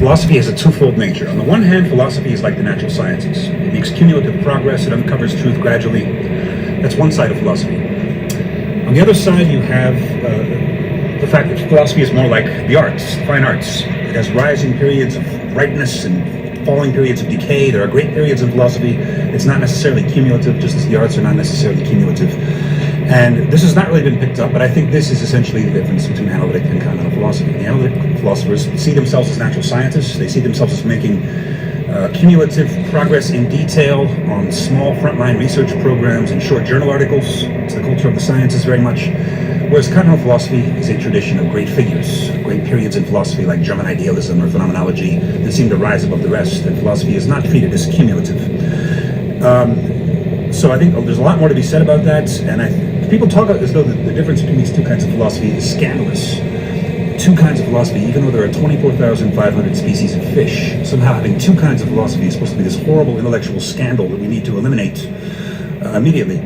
philosophy has a twofold nature. On the one hand, philosophy is like the natural sciences. It makes cumulative progress, it uncovers truth gradually. That's one side of philosophy. On the other side, you have the fact that philosophy is more like the arts, the fine arts. It has rising periods of brightness and falling periods of decay. There are great periods in philosophy. It's not necessarily cumulative, just as the arts are not necessarily cumulative. And this has not really been picked up, but I think this is essentially the difference between analytic and continental philosophy. The analytic philosophers see themselves as natural scientists. They see themselves as making cumulative progress in detail on small frontline research programs and short journal articles. It's the culture of the sciences very much. Whereas continental philosophy is a tradition of great figures, great periods in philosophy like German idealism or phenomenology that seem to rise above the rest, and philosophy is not treated as cumulative. So I think there's a lot more to be said about that, and people talk as though the difference between these two kinds of philosophy is scandalous. Two kinds of philosophy, even though there are 24,500 species of fish, somehow having two kinds of philosophy is supposed to be this horrible intellectual scandal that we need to eliminate immediately.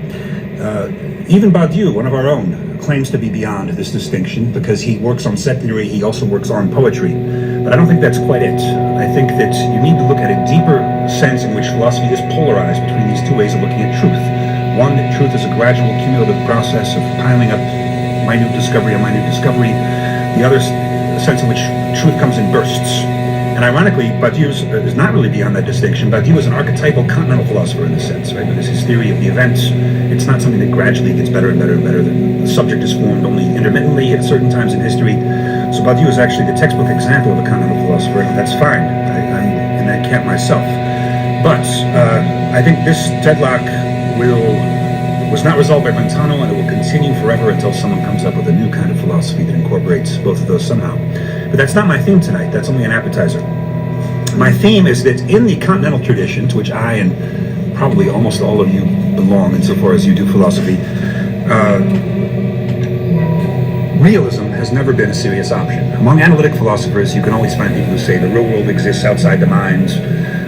Even Badiou, one of our own, claims to be beyond this distinction because he works on set theory, he also works on poetry. But I don't think that's quite it. I think that you need to look at a deeper sense in which philosophy is polarized between these two ways of looking at truth. One, that truth is a gradual cumulative process of piling up minute discovery on minute discovery. The other, a sense in which truth comes in bursts. And ironically, Badiou is not really beyond that distinction. Badiou is an archetypal continental philosopher in this sense, right? Because his theory of the event, it's not something that gradually gets better and better and better. The subject is formed only intermittently at certain times in history. So Badiou is actually the textbook example of a continental philosopher, and that's fine. I'm in that camp myself. But I think this deadlock was not resolved by Montano, and it will continue forever until someone comes up with a new kind of philosophy that incorporates both of those somehow. But that's not my theme tonight. That's only an appetizer. My theme is that in the continental tradition, to which I and probably almost all of you belong insofar as you do philosophy, realism has never been a serious option. Among analytic philosophers, you can always find people who say the real world exists outside the mind.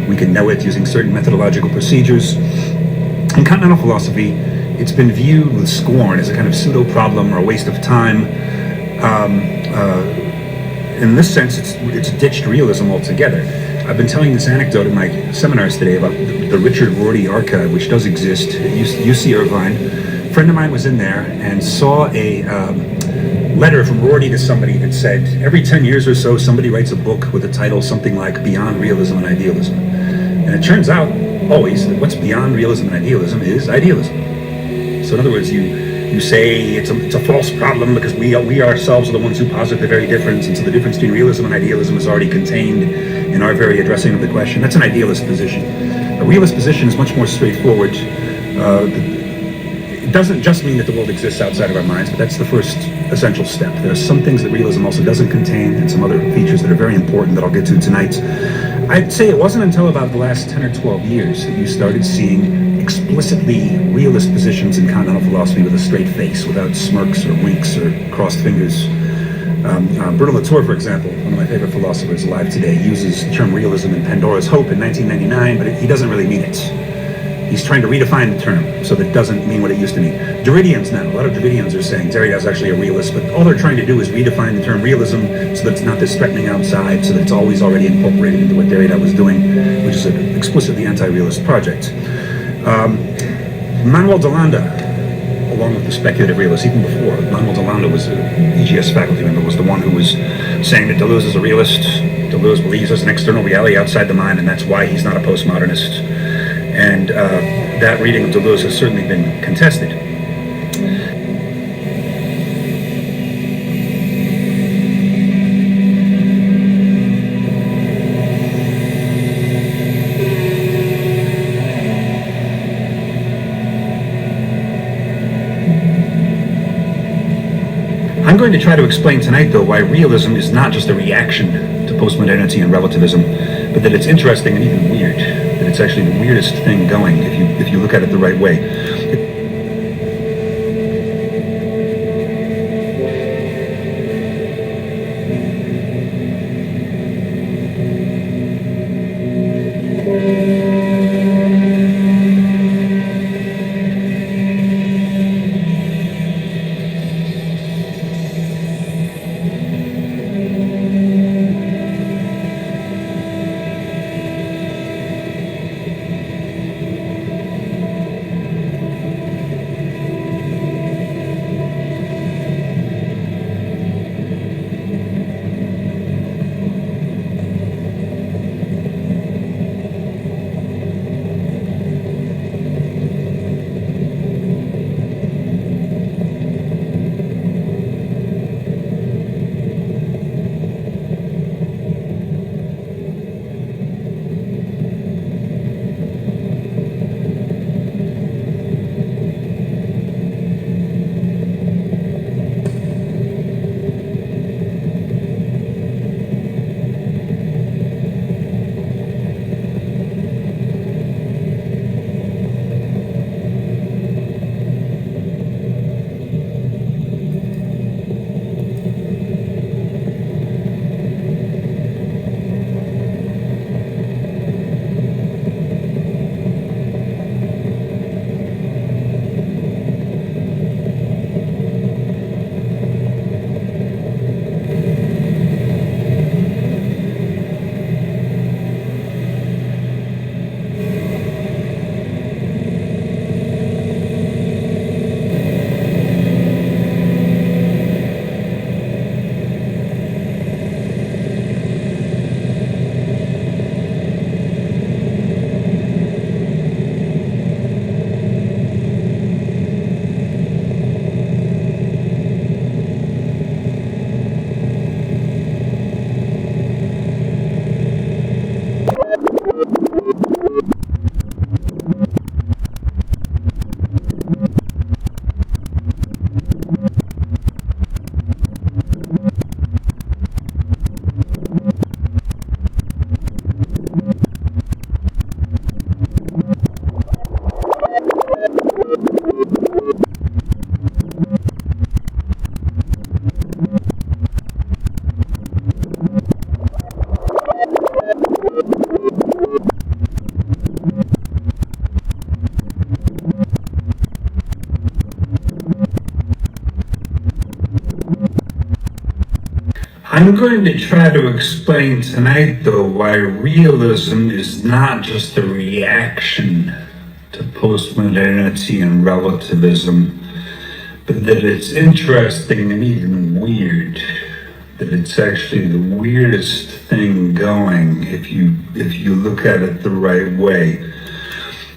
We can know it using certain methodological procedures. In continental philosophy, it's been viewed with scorn as a kind of pseudo-problem or a waste of time. In this sense, it's ditched realism altogether. I've been telling this anecdote in my seminars today about the Richard Rorty archive, which does exist at UC Irvine. A friend of mine was in there and saw a letter from Rorty to somebody that said, every 10 years or so, somebody writes a book with a title something like Beyond Realism and Idealism. And it turns out, always, that what's beyond realism and idealism is idealism. So in other words, you say it's a false problem because we ourselves are the ones who posit the very difference, and so the difference between realism and idealism is already contained in our very addressing of the question. That's an idealist position. A realist position is much more straightforward. It doesn't just mean that the world exists outside of our minds, but that's the first essential step. There are some things that realism also doesn't contain, and some other features that are very important that I'll get to tonight. I'd say it wasn't until about the last 10 or 12 years that you started seeing explicitly realist positions in continental philosophy with a straight face, without smirks or winks or crossed fingers. Bernard Latour, for example, one of my favorite philosophers alive today, uses the term realism in Pandora's Hope in 1999, but he doesn't really mean it. He's trying to redefine the term so that it doesn't mean what it used to mean. Derridians now, a lot of Derridians are saying Derrida is actually a realist, but all they're trying to do is redefine the term realism so that it's not this threatening outside, so that it's always already incorporated into what Derrida was doing, which is an explicitly anti-realist project. Manuel de Landa, along with the speculative realists, even before, Manuel de Landa was an EGS faculty member, was the one who was saying that Deleuze is a realist. Deleuze believes there's an external reality outside the mind, and that's why he's not a postmodernist. And that reading of Deleuze has certainly been contested. I'm going to try to explain tonight, though, why realism is not just a reaction to postmodernity and relativism, but that it's interesting and even weird. That it's actually the weirdest thing going if you look at it the right way. I'm going to try to explain tonight, though, why realism is not just a reaction to postmodernity and relativism, but that it's interesting and even weird. That it's actually the weirdest thing going if you look at it the right way.